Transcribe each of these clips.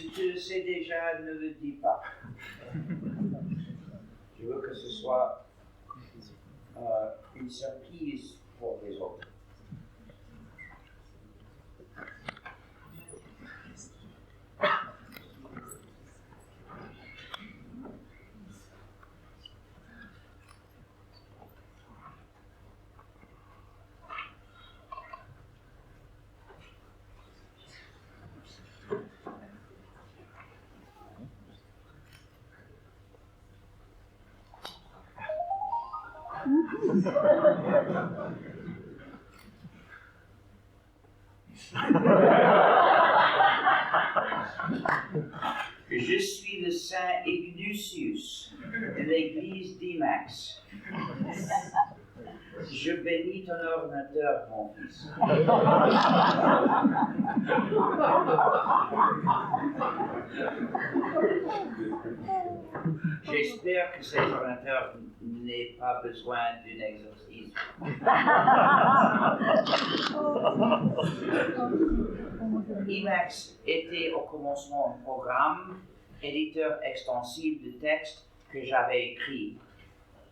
Si tu le sais déjà, ne le dis pas. Je veux que ce soit une surprise pour les autres. Je suis le saint Ignatius de l'église d'Emax. Je bénis ton ordinateur, mon fils. J'espère que cet ordinateur n'ait pas besoin d'un exorcisme. Emacs était au commencement un programme éditeur extensif de textes que j'avais écrit,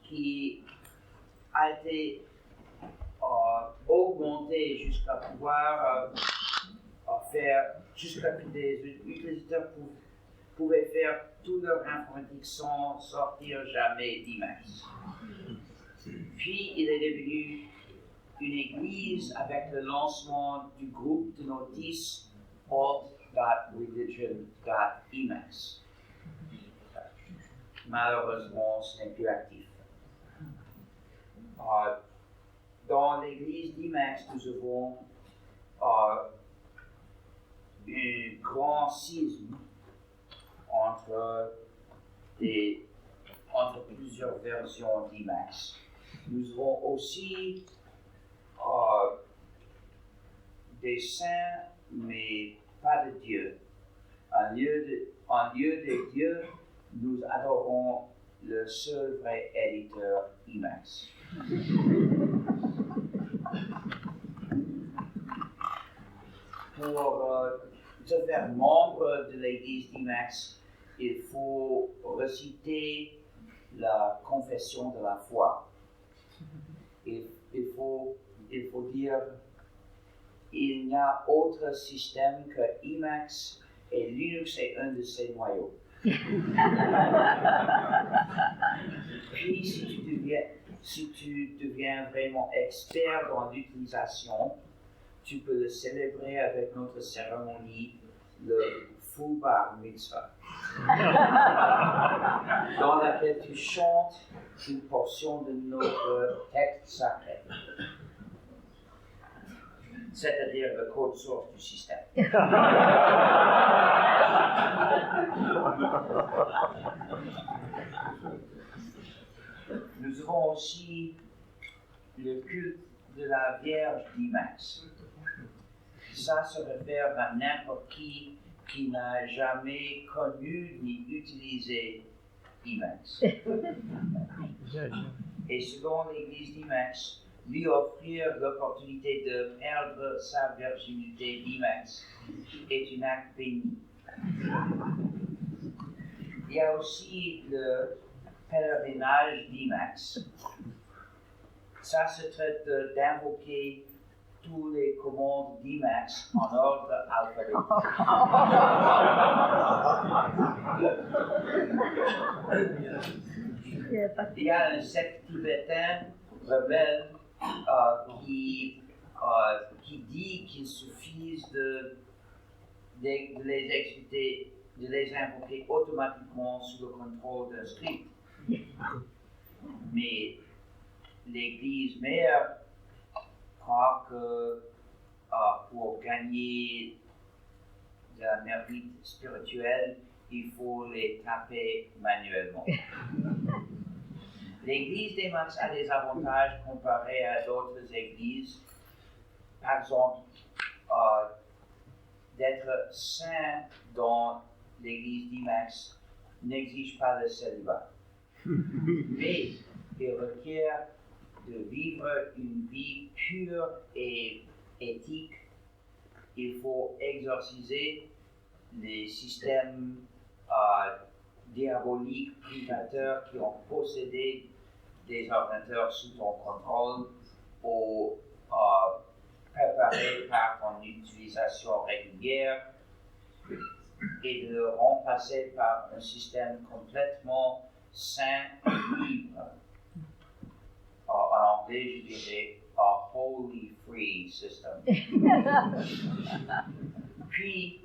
qui a été augmenté jusqu'à pouvoir jusqu'à que des utilisateurs pouvaient faire toute leur informatique sans sortir jamais d'Emacs. Puis il est devenu une église avec le lancement du groupe de notices alt.religion.emacs. Malheureusement, ce n'est plus actif. Dans l'église d'Emacs, nous avons un grand schisme entre plusieurs versions d'Emacs. Nous avons aussi des saints, mais pas de Dieu. En lieu de Dieu, nous adorons le seul vrai éditeur Emacs. Pour se faire membre de l'église d'Emacs, il faut réciter la confession de la foi. Il faut dire il n'y a autre système que Emacs et Linux est un de ses noyaux. Puis si tu deviens vraiment expert dans l'utilisation, tu peux le célébrer avec notre cérémonie, le Full Bar Mitzvah, dans laquelle tu chantes une portion de notre texte sacré, c'est-à-dire le code source du système. Nous avons aussi le culte de la Vierge d'Emacs. Ça se réfère à n'importe qui n'a jamais connu ni utilisé Emacs. Et selon l'église d'Emacs, lui offrir l'opportunité de perdre sa virginité d'Emacs est un acte béni. Il y a aussi le pèlerinage d'Emacs. Ça se traite d'invoquer tous les commandes d'Emacs en ordre alphabétique. Il y a un secte tibétain rebelle qui dit qu'il suffit de les invoquer automatiquement sous le contrôle d'un script. Mais l'église mère croit que pour gagner de la mérite spirituelle, il faut les taper manuellement. L'église d'Emacs a des avantages comparés à d'autres églises. Par exemple, d'être saint dans l'église d'Emacs n'exige pas le célibat. Mais il requiert de vivre une vie pure et éthique. Il faut exorciser les systèmes diaboliques privateurs qui ont possédé des ordinateurs sous ton contrôle ou préparés par ton utilisation régulière et de le remplacer par un système complètement sain et libre. En anglais, je dirais a wholly free system. Puis,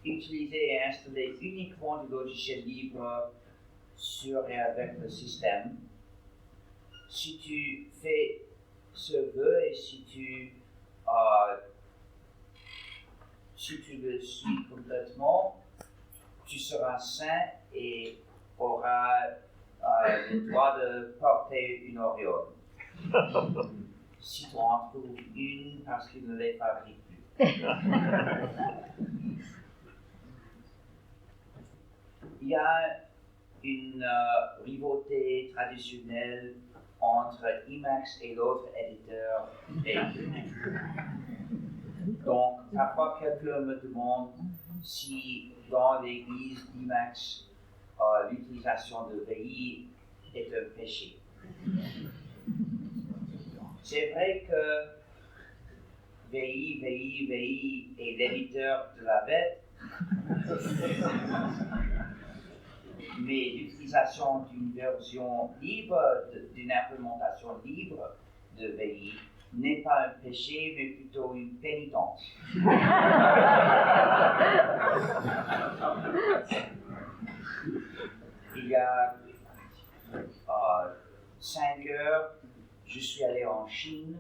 utiliser et installer uniquement du logiciel libre sur et avec le système. Si tu fais ce vœu et si tu le suis complètement, tu seras sain et auras le droit de porter une auréole. Si tu en trouves une parce qu'il ne les fabrique plus. Il y a une rivalité traditionnelle entre Emacs et l'autre éditeur VI. Donc, parfois quelqu'un me demande si dans l'église d'Emacs, l'utilisation de VI est un péché. C'est vrai que VI est l'éditeur de la bête, mais l'utilisation d'une version libre, d'une implémentation libre de VI n'est pas un péché, mais plutôt une pénitence. Il y a 5 heures, je suis allé en Chine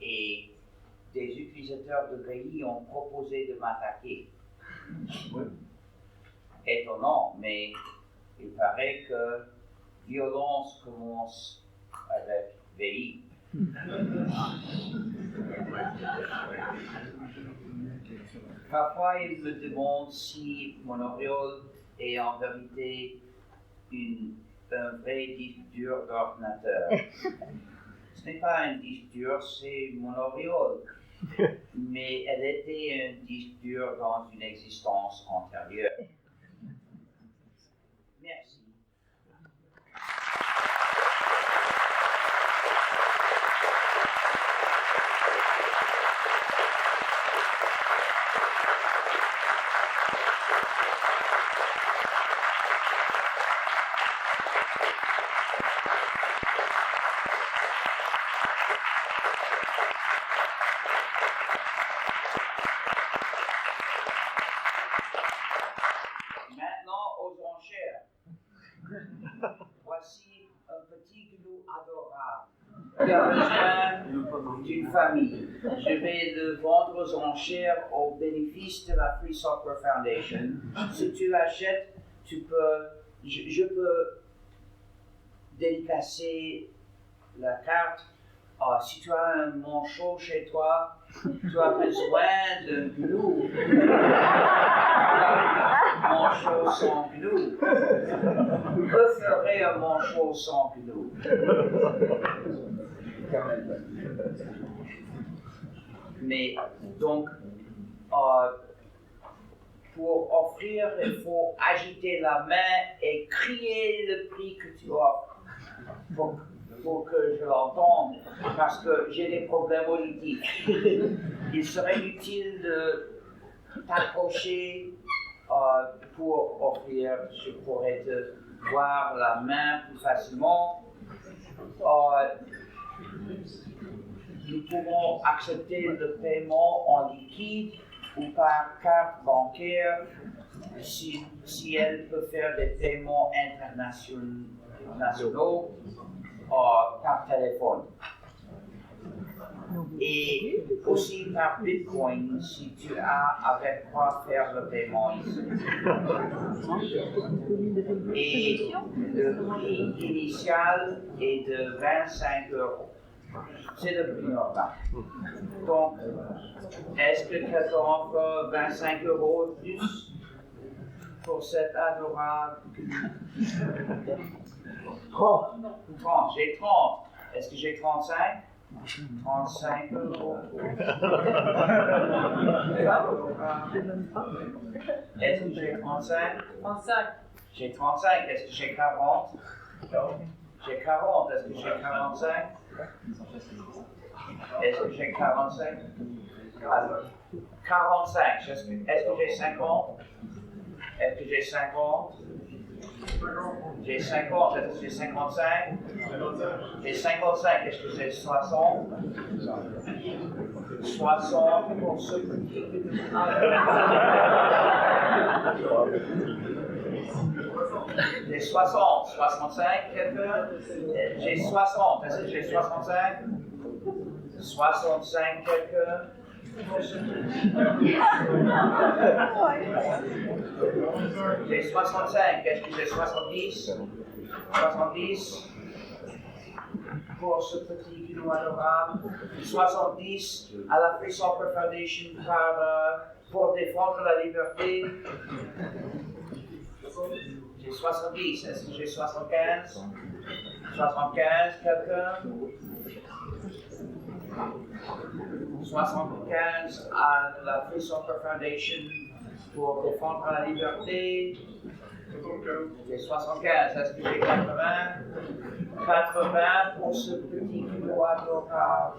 et des utilisateurs de VI ont proposé de m'attaquer. Étonnant, mais il paraît que violence commence avec VI. Parfois, ils me demandent si mon auréole est en vérité un vrai disque dur d'ordinateur. Ce n'est pas un disque dur, c'est mon auréole. Mais elle était un disque dur dans une existence antérieure. Merci. Voici un petit gnou adorable qui a besoin d'une famille. Je vais le vendre aux enchères au bénéfice de la Free Software Foundation. Si tu l'achètes, je peux dédicacer la carte. Si tu as un manchot chez toi, tu as besoin d'un gnou. Manchot sans gnou. Que ferait un manchot sans gnou? Mais donc, pour offrir, il faut agiter la main et crier le prix que tu offres pour que je l'entende, parce que j'ai des problèmes auditifs. Il serait utile de t'approcher pour offrir, je pourrais te voir la main plus facilement. Nous pouvons accepter le paiement en liquide ou par carte bancaire si elle peut faire des paiements internationaux par téléphone. Et aussi par Bitcoin si tu as avec quoi faire le paiement ici. Et le prix initial est de 25 €. C'est le prix normal. Donc, est-ce que quelqu'un offre 25 € de plus pour cet adorable? 30. J'ai 30. Est-ce que j'ai 35? 35 euros. Est-ce que j'ai 35? 35. J'ai 35. Est-ce que j'ai 40? J'ai 40. Est-ce que j'ai 45? Est-ce que j'ai 45? Alors, 45. Est-ce que j'ai 50? Est-ce que j'ai 50? J'ai 50. Est-ce que j'ai 55? J'ai 55. Est-ce que j'ai 60? 60 pour ce petit. J'ai 60. 65, quelqu'un? J'ai 60. Est-ce que j'ai 65? 65, quelqu'un? J'ai 65. Est-ce que j'ai 70? 70 pour ce petit kilo adorable. 70 à la Free Soccer Foundation pour défendre la liberté. J'ai 70. Est-ce que j'ai 75? 75, quelqu'un? 75 à la Free Soccer Foundation pour défendre la liberté. J'ai 75. Est-ce que j'ai 80? 80 pour ce petit kilo adorable.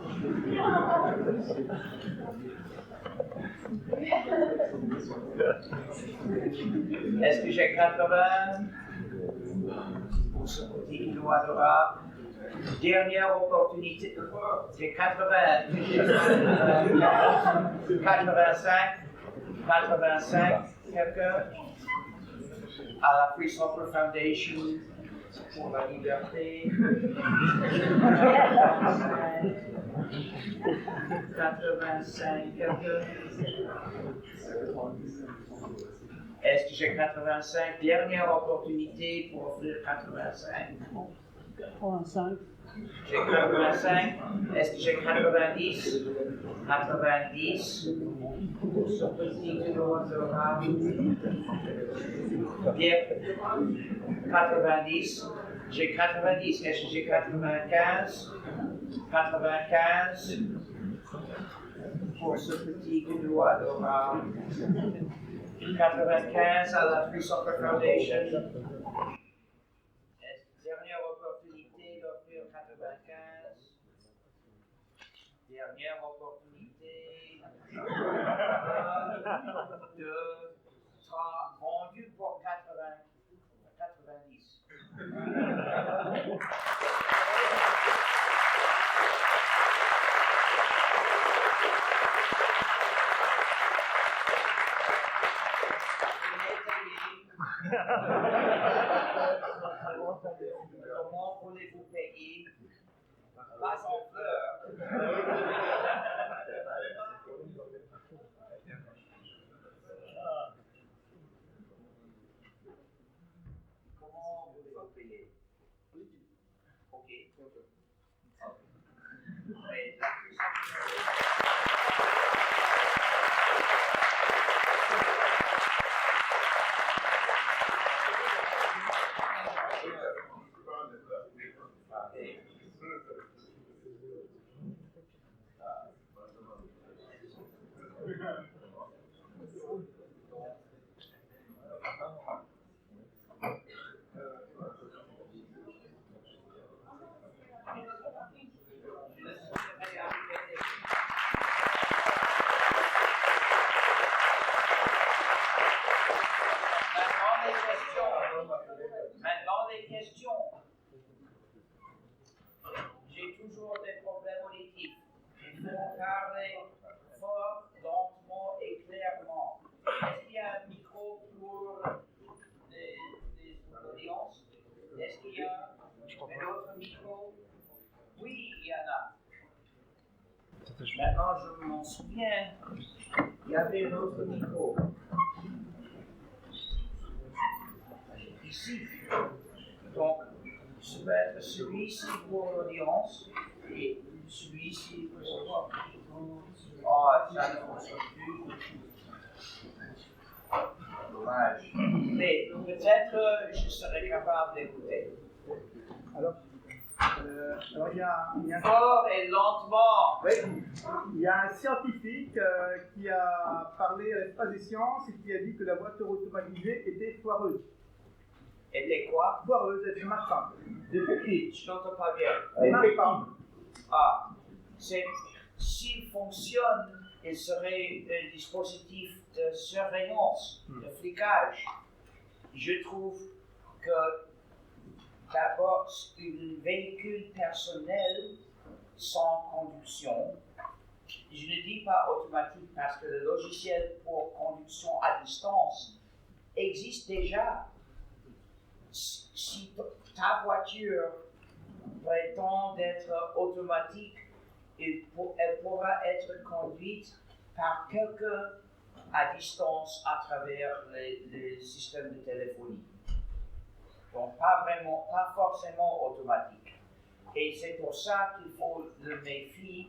Est-ce que j'ai 80 pour ce petit kilo adorable? Dernière opportunité. J'ai 80. 85. 85. Quelqu'un? À la Free Soccer Foundation pour la liberté. 85. Quelqu'un? Est-ce que j'ai 85? Dernière opportunité pour offrir 85. 85. J'ai 85. Est-ce que j'ai 90? 90 pour ce petit kilo adorable. Bien. 90. J'ai 90. Est-ce que j'ai 95? 95 pour ce petit kilo adorable. 95 à la Free Soccer Foundation. Dernière opportunité d'offrir 95. Dernière opportunité de sera vendu pour 90. Comment voulez-vous payer? Pas en fleurs. Comment voulez-vous payer? Ok. Mais la Maintenant, les questions. J'ai toujours des problèmes auditifs. Il faut parler fort, lentement et clairement. Est-ce qu'il y a un micro pour les audiences? Est-ce qu'il y a un autre micro? Oui, il y en a. Maintenant, je m'en souviens. Il y avait un autre micro. Ici. Donc, ça va être celui-ci pour l'audience et celui-ci pour moi. Oh, ça ne fonctionne plus. Dommage. Mais peut-être je serai capable d'écouter. Alors, Alors, Fort et lentement. oui, il y a un scientifique qui a parlé à l'Espace des Sciences et qui a dit que la voiture automatisée était foireuse. Était quoi? Foireuse, elle ne marche pas. Je n'entends pas bien. Elle ne marche pas. Ah, s'il fonctionne, il serait un dispositif de surveillance, de flicage. Je trouve que d'abord, un véhicule personnel sans conduction, je ne dis pas automatique parce que le logiciel pour conduction à distance existe déjà. Si ta voiture prétend être automatique, elle pourra être conduite par quelqu'un à distance à travers les systèmes de téléphonie. Donc pas forcément automatique. Et c'est pour ça qu'il faut le méfier.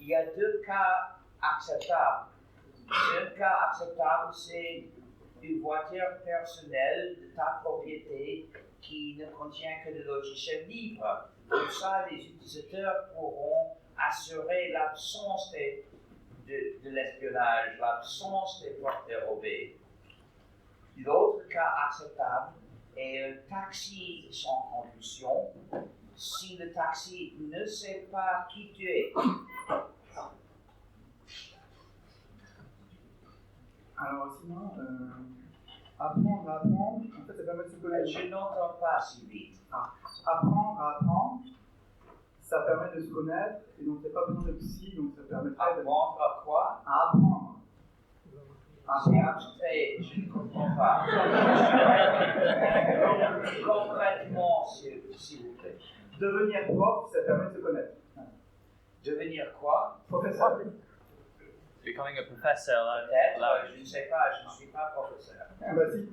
Il y a deux cas acceptables. Un cas acceptable, c'est une voiture personnelle de ta propriété qui ne contient que des logiciels libres. Comme ça, les utilisateurs pourront assurer l'absence de l'espionnage, l'absence des portes dérobées. L'autre cas acceptable est un taxi sans conduction. Si le taxi ne sait pas qui tu es. Alors sinon, apprendre à apprendre, en fait ça permet de se connaître. Je n'entends pas si vite. Apprendre à apprendre, ça permet de se connaître, et donc il n'y a pas besoin de psy, donc ça permettrait Apprendre à quoi? à apprendre. C'est abstrait, je ne comprends pas. Concrètement, s'il vous plaît. Devenir prof, ça permet de se connaître. Devenir quoi? Professeur. Becoming a professor, Peut-être, je ne sais pas, je ne suis pas professeur. Ah bah si.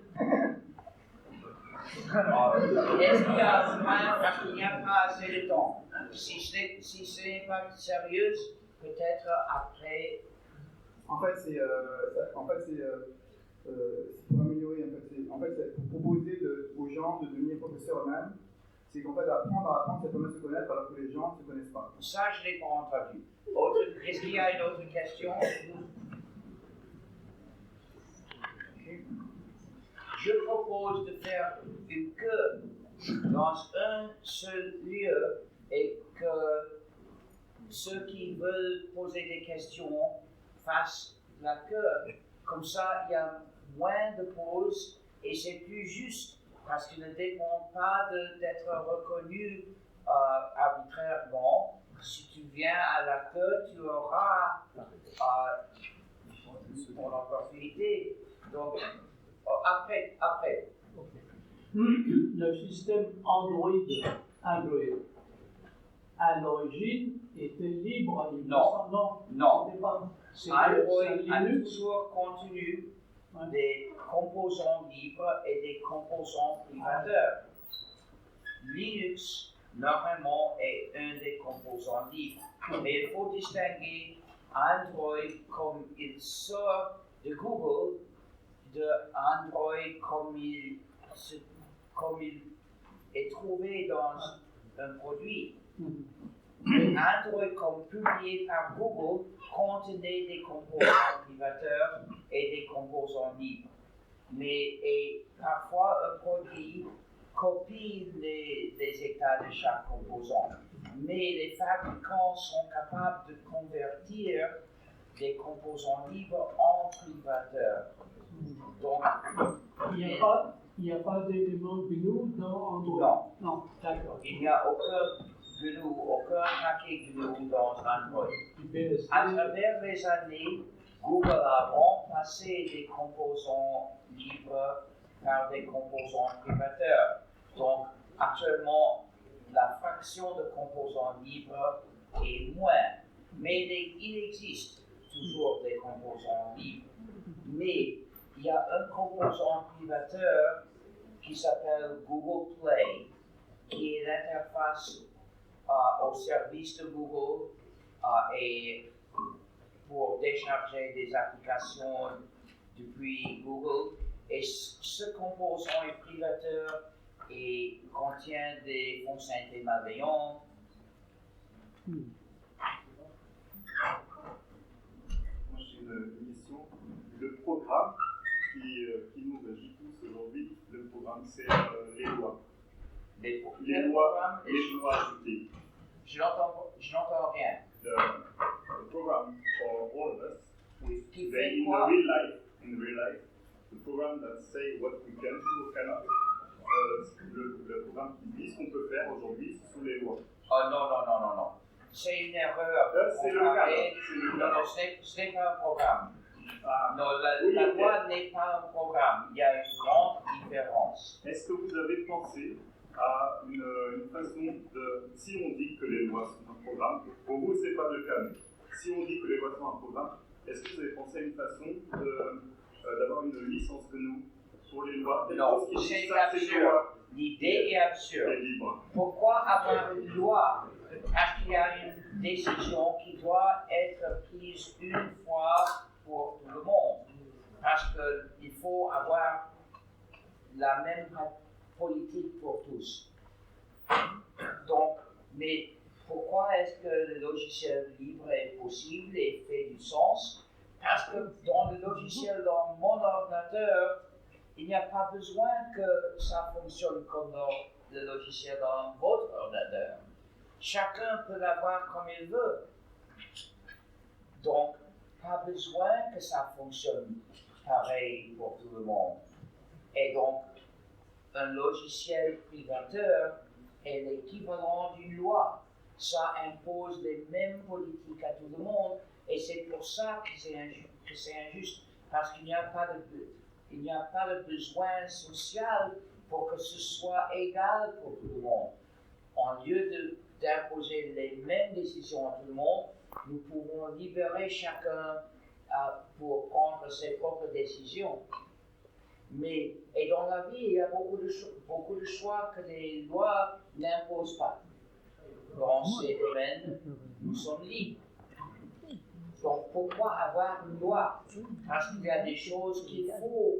Est-ce qu'il y a parce qu'il n'y a pas assez de temps? Si ce n'est pas sérieux, peut-être après. En fait, c'est pour améliorer. En fait, c'est pour proposer aux gens de devenir professeurs eux-mêmes. C'est qu'en fait, apprendre à apprendre, ça permet de se connaître alors que les gens ne se connaissent pas. Ça, je ne l'ai pas entendu. Est-ce qu'il y a une autre question? Je propose de faire une queue dans un seul lieu et que ceux qui veulent poser des questions fassent la queue. Comme ça, il y a moins de pauses et c'est plus juste parce qu'il ne dépend pas d'être reconnu arbitrairement. Si tu viens à la queue, tu auras ton opportunité. Donc, après. Le système Android, à l'origine, était libre. Non. C'était pas. Android a Linux. toujours contenu des composants libres et des composants privateurs. Linux, normalement, est un des composants libres. Mais il faut distinguer Android comme il sort de Google de Android comme il est trouvé dans un produit. Android comme publié par Google contenait des composants privateurs et des composants libres. Mais parfois un produit copie les états de chaque composant. Mais les fabricants sont capables de convertir des composants libres en privateurs. Donc, Il n'y a pas d'élément GNU dans Android. Non, d'accord. Il n'y a aucun GNU, aucun paquet GNU dans Android. À travers les années, Google a remplacé des composants libres par des composants privateurs. Donc, actuellement, la fraction de composants libres est moins. Mais il existe toujours des composants libres. Mais il y a un composant privateur qui s'appelle Google Play, qui est l'interface au service de Google et pour décharger des applications depuis Google. Et ce composant est privateur et contient des fonctionnalités malveillantes. Moi, j'ai une question. Le programme qui nous régit tous aujourd'hui, le programme, c'est les lois. Les lois ajoutées. Je n'entends rien. The program for all of us, Oui. Qui they, fait in quoi? real life, the program that say what we can do or cannot, le programme qui dit ce qu'on peut faire aujourd'hui, ce sont les lois. Oh non. C'est une erreur. C'est le cadre. Non, ce n'est pas un programme. Ah, Non, oui, la ok. loi n'est pas un programme. Il y a une grande différence. Est-ce que vous avez pensé à une façon de, si on dit que les lois sont un programme, pour vous c'est pas le cas, mais si on dit que les lois sont un programme, est-ce que vous avez pensé à une façon d'avoir une licence de nous pour les lois? Non, c'est absurde. L'idée est absurde. C'est libre. Pourquoi avoir une loi? Parce qu'il y a une décision qui doit être prise une fois pour tout le monde. Parce qu'il faut avoir la même politique pour tous. Donc, mais pourquoi est-ce que le logiciel libre est possible et fait du sens? Parce que dans le logiciel, dans mon ordinateur, il n'y a pas besoin que ça fonctionne comme dans le logiciel dans votre ordinateur. Chacun peut l'avoir comme il veut. Donc, pas besoin que ça fonctionne pareil pour tout le monde. Et donc, un logiciel privateur est l'équivalent d'une loi. Ça impose les mêmes politiques à tout le monde et c'est pour ça que c'est injuste. Parce qu'il n'y a pas de besoin social pour que ce soit égal pour tout le monde. En lieu d'imposer les mêmes décisions à tout le monde, nous pouvons libérer chacun pour prendre ses propres décisions. Mais, et dans la vie, il y a beaucoup de choix que les lois n'imposent pas. Dans ces domaines, nous sommes libres. Donc pourquoi avoir une loi? Parce qu'il y a des choses qu'il faut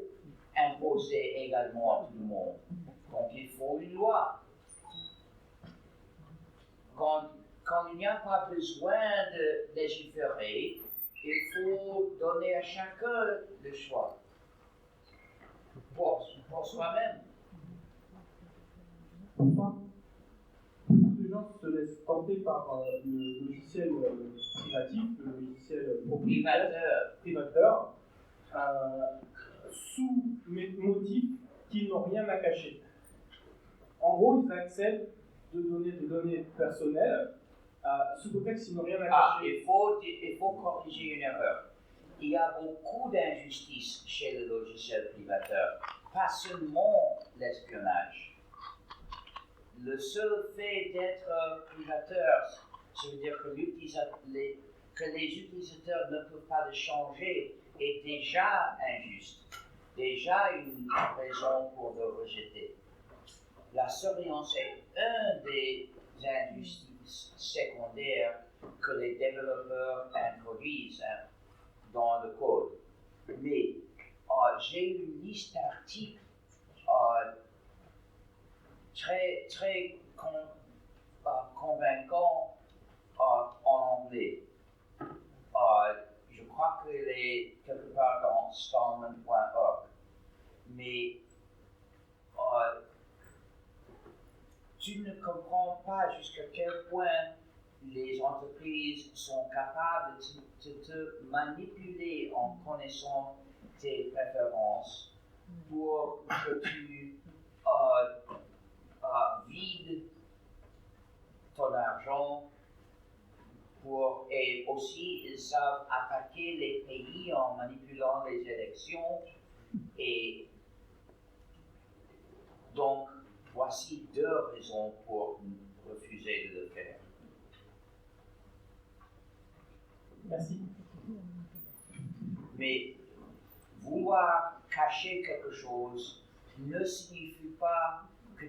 imposer également à tout le monde. Donc il faut une loi. Quand il n'y a pas besoin de légiférer, il faut donner à chacun le choix pour soi-même. Enfin, beaucoup de gens se laissent tenter par le logiciel privatif, le logiciel privateur, sous motifs qu'ils n'ont rien à cacher. En gros, ils acceptent de donner des données personnelles sous prétexte qu'ils n'ont rien à cacher. Il faut corriger une erreur. Il y a beaucoup d'injustices chez le logiciel privateur, pas seulement l'espionnage. Le seul fait d'être privateur, ça veut dire que les utilisateurs ne peuvent pas le changer, est déjà injuste, déjà une raison pour le rejeter. La surveillance est un des injustices secondaires que les développeurs introduisent dans le code. Mais j'ai une liste d'articles très convaincants en anglais. Je crois qu'il est quelque part dans stallman.org. Mais tu ne comprends pas jusqu'à quel point les entreprises sont capables de te manipuler en connaissant tes préférences pour que tu vides ton argent et aussi ils savent attaquer les pays en manipulant les élections et donc voici 2 raisons pour refuser de le faire. Merci. Mais vouloir cacher quelque chose ne signifie pas que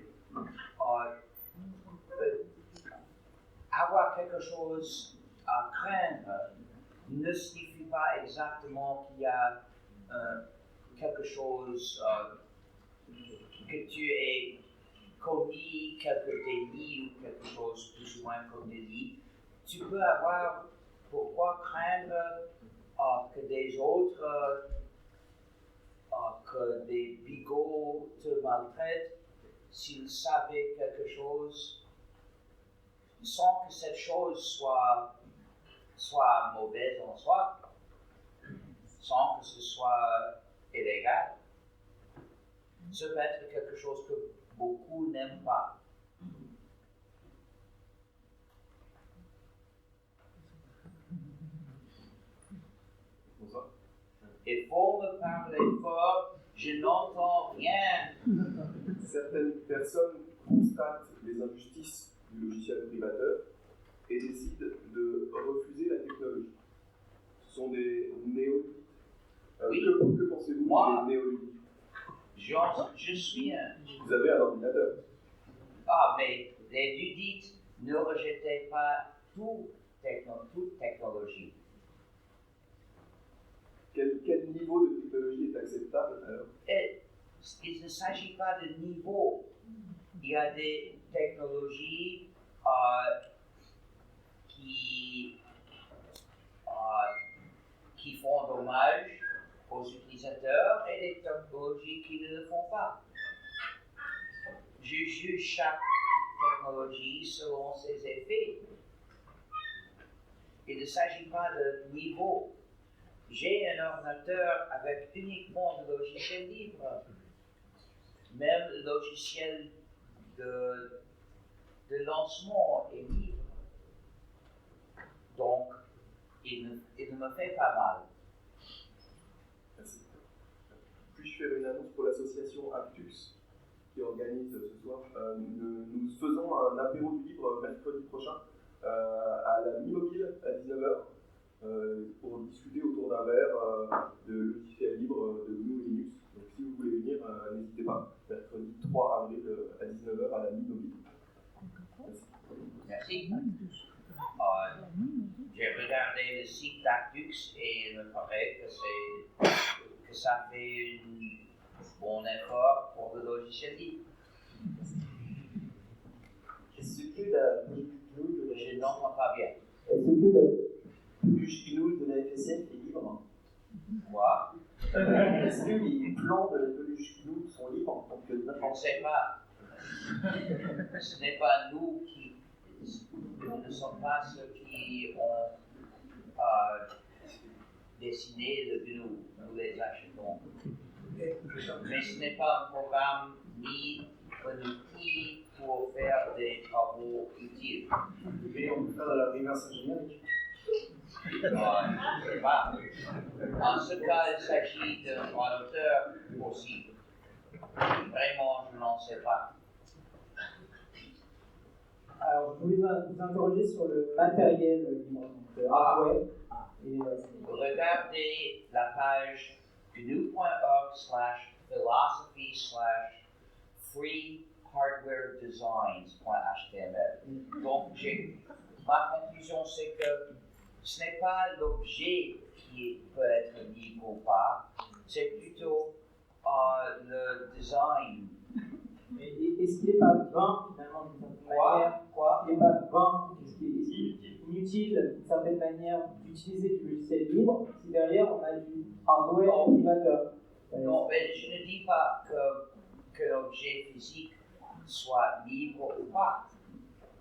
avoir quelque chose à craindre ne signifie pas exactement qu'il y a quelque chose que tu es commis quelques délits ou quelque chose plus ou moins comme délit, tu peux avoir pourquoi craindre que des autres, que des bigots te maltraitent s'ils savaient quelque chose sans que cette chose soit mauvaise en soi, sans que ce soit illégal. Ça peut être quelque chose que beaucoup n'aiment pas. Bonsoir. Il faut me parler fort, je n'entends rien. Certaines personnes constatent les injustices du logiciel privateur et décident de refuser la technologie. Ce sont des néolithiques. Oui. Que pensez-vous Moi, des néolithiques? Je suis un. Vous avez un ordinateur. Ah, mais les ludites ne rejetaient pas toute technologie. Quel niveau de technologie est acceptable alors? Et il ne s'agit pas de niveau. Il y a des technologies qui font dommage aux utilisateurs et des technologies qui ne le font pas. Je juge chaque technologie selon ses effets. Il ne s'agit pas de niveau. J'ai un ordinateur avec uniquement de logiciels libres. Même le logiciel de lancement est libre. Donc, il ne me fait pas mal. Merci. Puis-je faire une annonce pour l'association Actux qui organise ce soir? Nous faisons un apéro du livre mercredi prochain à la Mi-Mobile à 19h pour discuter autour d'un verre de logiciels libres de GNU Linux. Donc si vous voulez venir, n'hésitez pas. Mercredi 3 avril à 19h à la Mi-Mobile. Merci. J'ai regardé le site d'Actux et il me paraît que ça fait un bon effort pour le logiciel libre. Est-ce que la GNU de Je n'entends pas bien. Est-ce que la GNU de la FSF est libre? Quoi? Est-ce que les plans de la GNU sont libres? Je ne sais pas. Ce n'est pas nous qui. Nous ne sommes pas ceux qui ont dessiné le GNU. Nous les achetons. Mais ce n'est pas un programme ni un outil pour faire des travaux utiles. Mais on peut faire de la reverse ingénierie. Je ne sais pas. En ce cas, il s'agit d'un droit d'auteur aussi. Vraiment, je n'en sais pas. Alors, je voulais vous interroger sur le matériel libre, donc hardware. Regardez la page gnu.org/philosophy/free-hardware-designs.html. Donc, ma conclusion, c'est que ce n'est pas l'objet qui peut être libre ou pas, c'est plutôt le design. Est-ce qu'il n'est pas vain, finalement, d'une certaine manière? Il n'est pas vain, est-ce qu'il est inutile, d'une certaine manière, d'utiliser du logiciel libre si derrière on a du hardware privateur? Non, mais je ne dis pas que l'objet physique soit libre ou pas.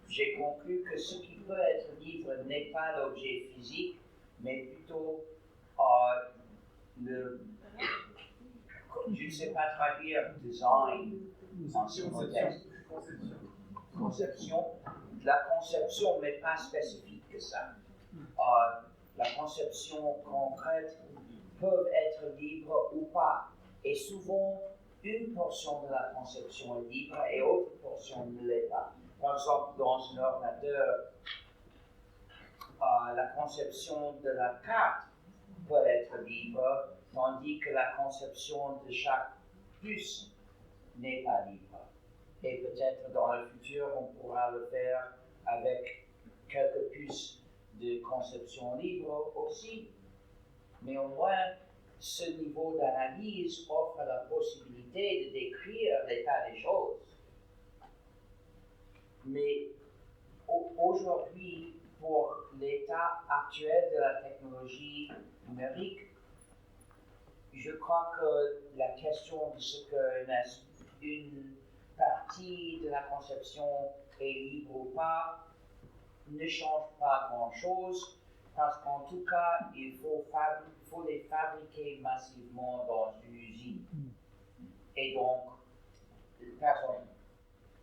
J'ai conclu que ce qui peut être libre n'est pas l'objet physique, mais plutôt je ne sais pas traduire design en ce contexte. Conception. La conception, mais pas spécifique que ça. La conception concrète peut être libre ou pas. Et souvent, une portion de la conception est libre et autre portion ne l'est pas. Par exemple, dans un ordinateur, la conception de la carte peut être libre, tandis que la conception de chaque puce n'est pas libre. Et peut-être dans le futur, on pourra le faire avec quelques puces de conception libre aussi. Mais au moins, ce niveau d'analyse offre la possibilité de décrire l'état des choses. Mais aujourd'hui, pour l'état actuel de la technologie numérique, je crois que la question de ce qu'une partie de la conception est libre ou pas ne change pas grand-chose, parce qu'en tout cas, il faut les fabriquer massivement dans une usine. Et donc, personne,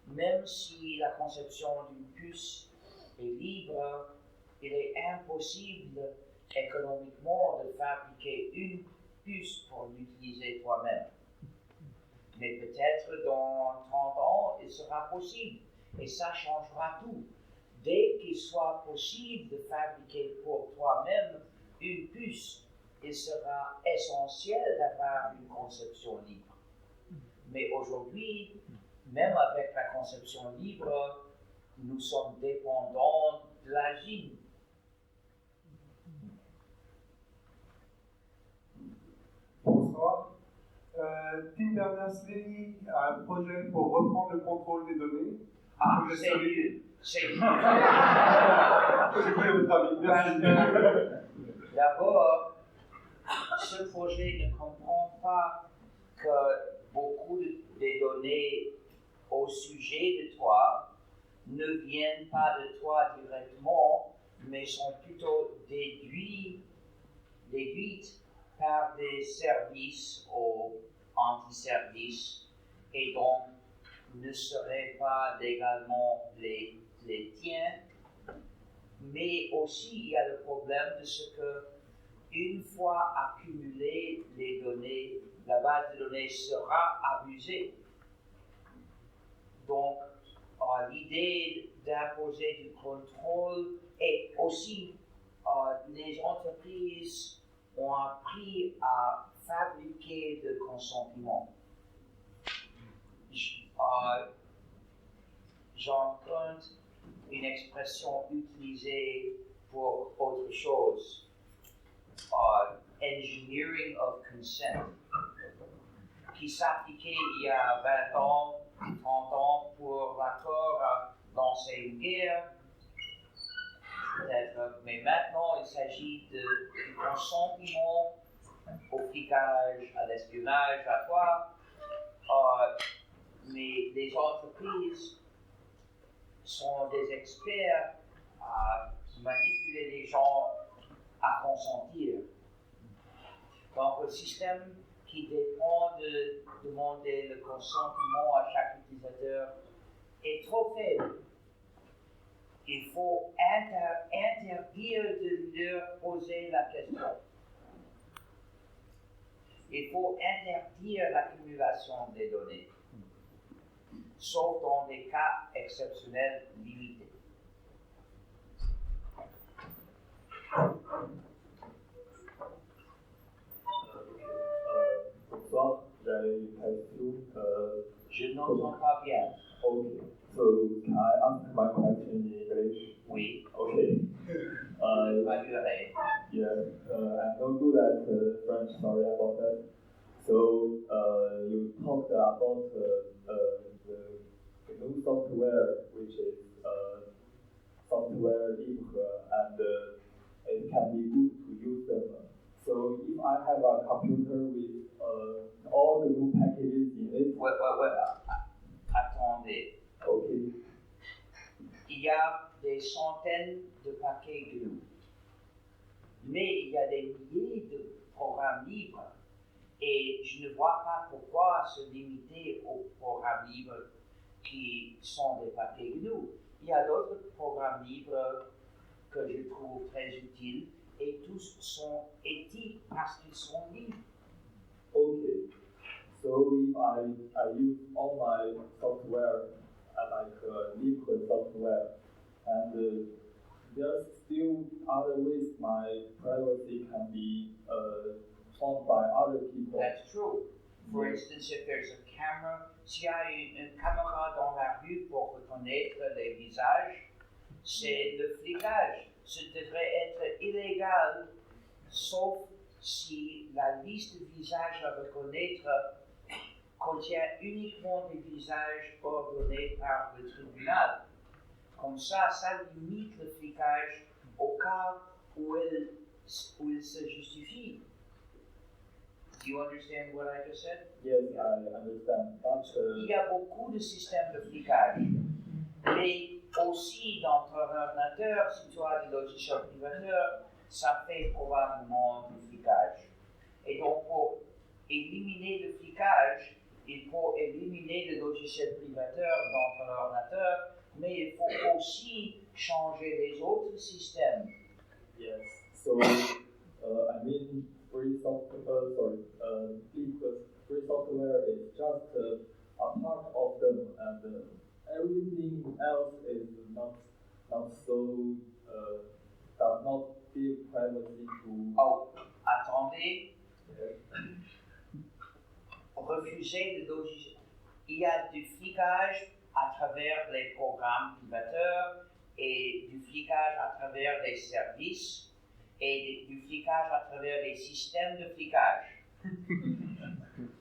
même si la conception d'une puce est libre, il est impossible économiquement de fabriquer une puce pour l'utiliser toi-même. Mais peut-être dans 30 ans, il sera possible. Et ça changera tout. Dès qu'il soit possible de fabriquer pour toi-même une puce, il sera essentiel d'avoir une conception libre. Mais aujourd'hui, même avec la conception libre, nous sommes dépendants de la Chine. Bonsoir. Tim Berners-Lee a un projet pour reprendre le contrôle des données. Ah, c'est nul. C'est nul. D'abord, ce projet ne comprend pas que beaucoup des données au sujet de toi ne viennent pas de toi directement, mais sont plutôt déduites par des services ou anti-services, et donc ne seraient pas légalement les tiens. Mais aussi, il y a le problème de ce que, une fois accumulées les données, la base de données sera abusée. Donc, l'idée d'imposer du contrôle, et aussi les entreprises ont appris à fabriquer de consentement. J'emprunte une expression utilisée pour autre chose, engineering of consent, qui s'appliquait il y a 20 ans, 30 ans pour l'accord à lancer une guerre, peut-être, mais maintenant il s'agit du consentement au flicage, à l'espionnage, à toi. Mais les entreprises sont des experts à manipuler les gens à consentir. Donc le système qui dépend de demander le consentement à chaque utilisateur est trop faible. Il faut interdire de leur poser la question. Il faut interdire l'accumulation des données, sauf dans des cas exceptionnels limités. Bonsoir, j'avais Je n'entends pas bien. Okay, so can I ask my question in English? Oui. Okay. Yeah, I'm no good at French, sorry about that. So, you talked about the new software, which is software libre, and it can be good to use them. So, if I have a computer with all the new packages in it. Attendez. Okay. Il y a des centaines de paquets GNU, mais il y a des milliers de programmes libres, et je ne vois pas pourquoi se limiter aux programmes libres qui sont des paquets GNU. Il y a d'autres programmes libres que je trouve très utiles, et tous sont éthiques parce qu'ils sont libres. Okay. So if I use all my software like liquid software, and there's still other ways my privacy can be found by other people. That's true. For instance, if there's a camera, s'il y a une caméra dans la rue pour reconnaître les visages, c'est le flicage. Ce devrait être illégal, sauf si la liste de visages à reconnaître contient uniquement des visages ordonnés par le tribunal. Comme ça limite le flicage au cas où il se justifie. Do you understand what I just said? Yes, I understand. But, Il y a beaucoup de systèmes de flicage. Mais aussi dans ton ordinateur, si tu as des logiciels privateurs, ça fait probablement du flicage. Et donc pour éliminer le flicage, il faut éliminer le logiciel privateur dans ton ordinateur, mais il faut aussi changer les autres systèmes. yes. So, I mean, free software is just a part of them, and everything else is not so does not give privacy to. Oh, attendez. Refuser le logiciel. Il y a du flicage à travers les programmes privateurs et du flicage à travers les services et du flicage à travers les systèmes de flicage.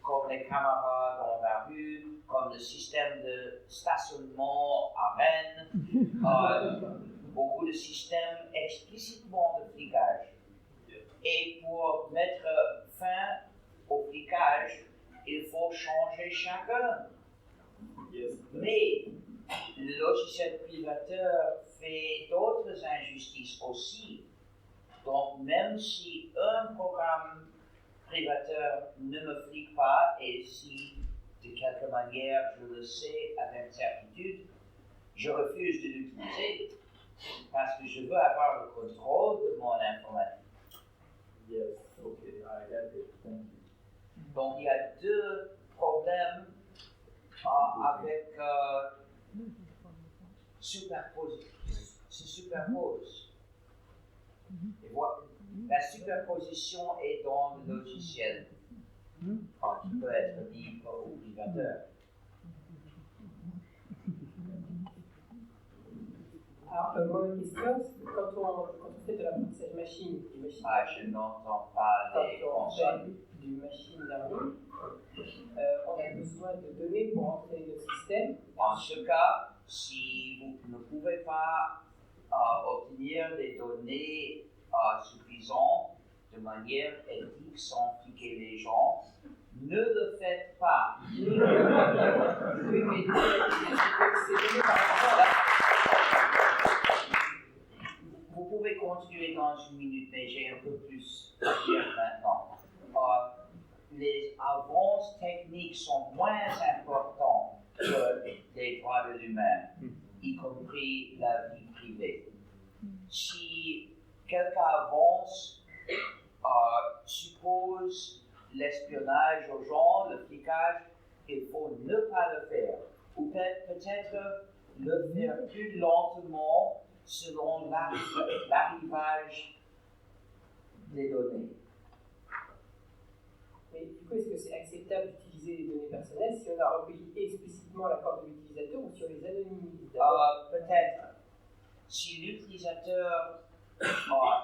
Comme les caméras dans la rue, comme le système de stationnement à Rennes, beaucoup de systèmes explicitement de flicage. Et pour mettre fin au flicage, il faut changer chacun. Yes. Mais le logiciel privateur fait d'autres injustices aussi. Donc même si un programme privateur ne me flique pas, et si de quelque manière je le sais avec certitude, je refuse de l'utiliser parce que je veux avoir le contrôle de mon informatique. Yes, okay, I get it. Thank you. Donc il y a deux problèmes avec se superposent. Et voilà, la superposition est dans le logiciel, qui peut être libre ou privateur. Alors, moi, une question, quand on fait de l'apprentissage machine, Je n'entends pas les quand on consoles. fait du machine learning, on a besoin de données pour entraîner le système. En ce cas, si vous ne pouvez pas obtenir des données suffisantes de manière éthique sans fliquer les gens, ne le faites pas. Oui, mais c'est donné par rapport. Vous pouvez continuer dans une minute, mais j'ai un peu plus à dire maintenant. Les avances techniques sont moins importantes que les droits de l'humain, y compris la vie privée. Si quelque avance suppose l'espionnage aux gens, le flicage, il faut ne pas le faire. Ou peut-être le faire plus lentement selon l'arrivage des données. Mais du coup, est-ce que c'est acceptable d'utiliser les données personnelles si on a recueilli explicitement l'accord de l'utilisateur ou si on les anonymise? Peut-être. Si l'utilisateur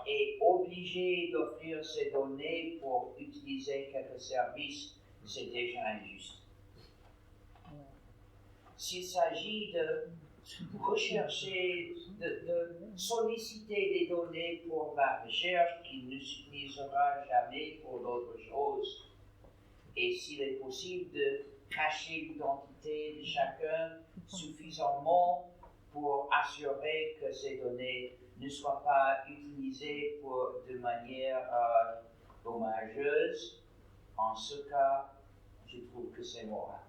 est obligé d'offrir ses données pour utiliser quelques services, c'est déjà injuste. S'il s'agit de rechercher, de solliciter des données pour la recherche qui ne s'utilisera jamais pour d'autres choses, et s'il est possible de cacher l'identité de chacun suffisamment pour assurer que ces données ne soient pas utilisées de manière dommageuse, en ce cas, je trouve que c'est moral.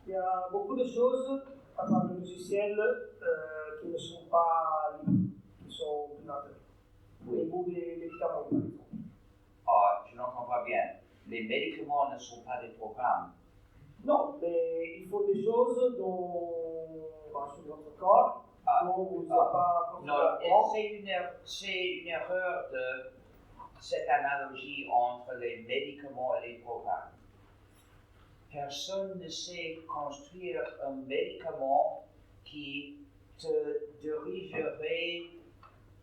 Il y a beaucoup de choses à part le logiciel qui ne sont pas libres, qui sont privateurs. Les bouts des médicaments, par exemple. Je n'entends pas bien. Les médicaments ne sont pas des programmes. Non, mais il faut des choses sur votre corps dont vous n'êtes pas Non, c'est une erreur de cette analogie entre les médicaments et les programmes. Personne ne sait construire un médicament qui te dirigerait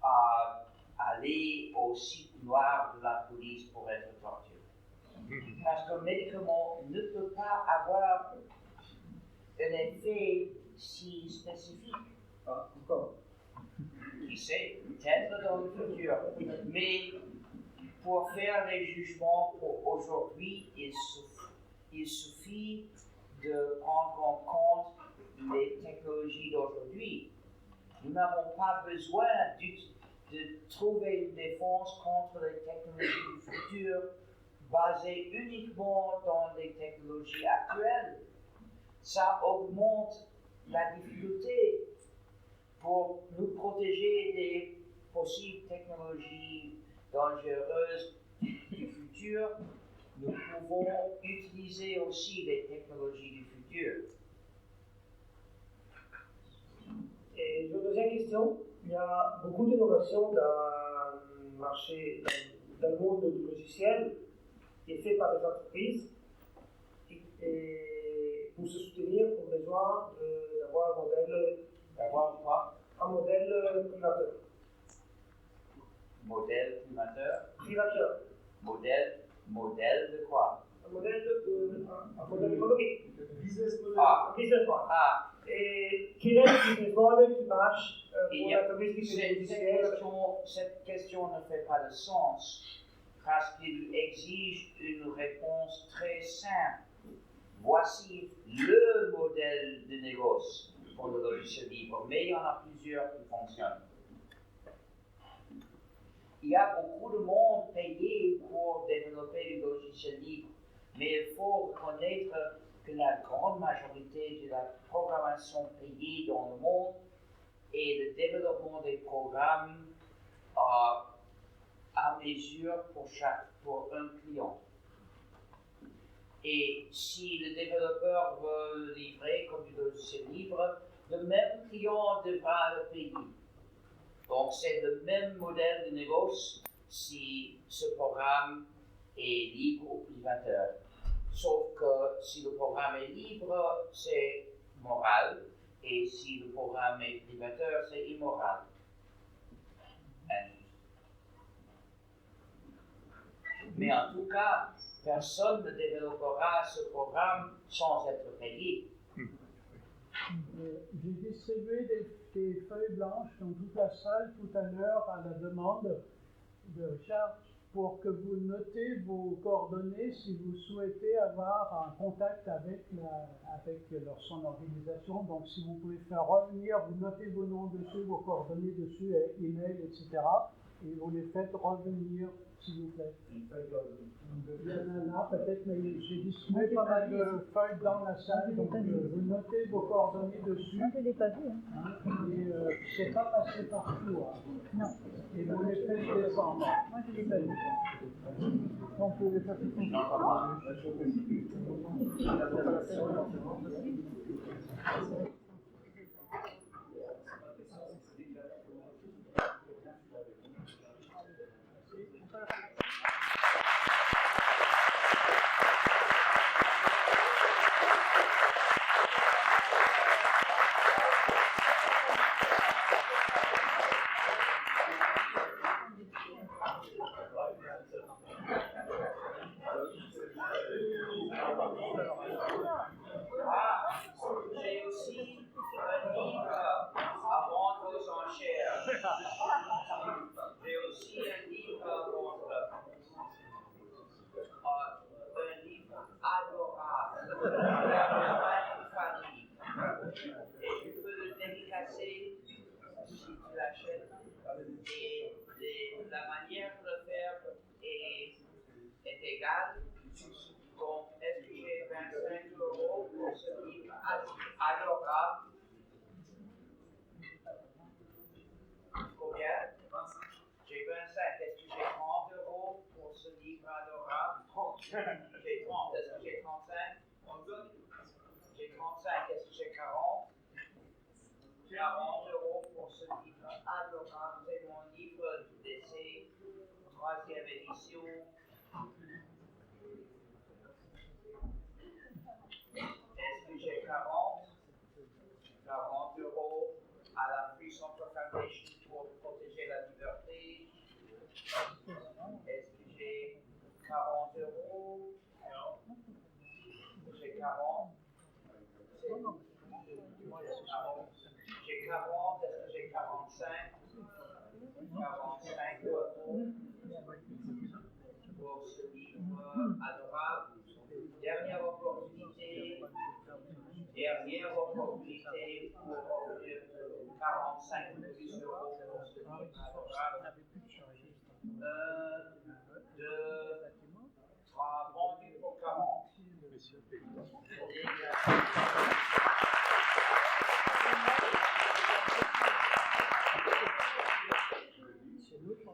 à aller au site noir de la police pour être torturé. Parce qu'un médicament ne peut pas avoir un effet si spécifique. Ah, encore. Qui sait, peut-être dans le futur. Mais pour faire les jugements pour aujourd'hui, il suffit de prendre en compte les technologies d'aujourd'hui. Nous n'avons pas besoin de trouver une défense contre les technologies du futur basées uniquement dans les technologies actuelles. Ça augmente la difficulté pour nous protéger des possibles technologies dangereuses du futur. Nous pouvons utiliser aussi les technologies du futur. Et une deuxième question, il y a beaucoup d'innovations dans le marché, dans le monde du logiciel, qui est fait par les entreprises. Et pour se soutenir, on a besoin d'avoir un modèle. D'avoir quoi? Un modèle privateur. Modèle privateur? Privateur. Modèle de quoi? Un modèle économique. Business model. Un business model. Ah. Et quel est le business model qui marche pour l'entreprise qui fait du logiciel? Cette question ne fait pas de sens parce qu'il exige une réponse très simple. Voici le modèle de négoce pour le logiciel libre, mais il y en a plusieurs qui fonctionnent. Il y a beaucoup de monde payé pour développer du logiciel libre, mais il faut reconnaître que la grande majorité de la programmation payée dans le monde est le développement des programmes à mesure pour un client. Et si le développeur veut livrer comme du logiciel libre, le même client devra le payer. Donc c'est le même modèle de négoce si ce programme est libre ou privateur. Sauf que si le programme est libre, c'est moral, et si le programme est privateur, c'est immoral. Mais en tout cas, personne ne développera ce programme sans être payé. J'ai distribué des feuilles blanches dans toute la salle tout à l'heure à la demande de Richard pour que vous notez vos coordonnées si vous souhaitez avoir un contact avec son organisation. Donc si vous pouvez faire revenir, vous notez vos noms dessus, vos coordonnées dessus, email, etc. Et vous les faites revenir, s'il vous plaît. Il y en a peut-être, mais j'ai distribué pas mal de feuilles dans la salle, donc vous notez vos coordonnées dessus. Moi, je ne l'ai pas vu. Et c'est pas passé partout. Non. Et vous les faites descendre. Moi, je ne l'ai pas vu. On peut le faire tout J'ai aussi un livre à vendre aux enchères. J'ai aussi un livre à vendre. Un livre adorable. La famille. Et je peux le dédicacer si tu l'achètes. Et la manière de le faire est égale. Donc, est-ce que j'ai 25 € pour ce livre adorable? Combien? J'ai 25. Est-ce que j'ai 30 € pour ce livre adorable? J'ai 30. Est-ce que j'ai 35? J'ai 35. Est-ce que j'ai 40? 40 € pour ce livre adorable. C'est mon livre d'essai, 3e édition. Est-ce que j'ai 40 € à la Free Software Foundation pour protéger la liberté? 40. J'ai 40, est-ce que j'ai 45? 45 euros pour ce livre adorable. Dernière opportunité pour offrir 45 plus euros pour ce livre adorable. 1, 2, 3, vendu pour 40. C'est l'autre.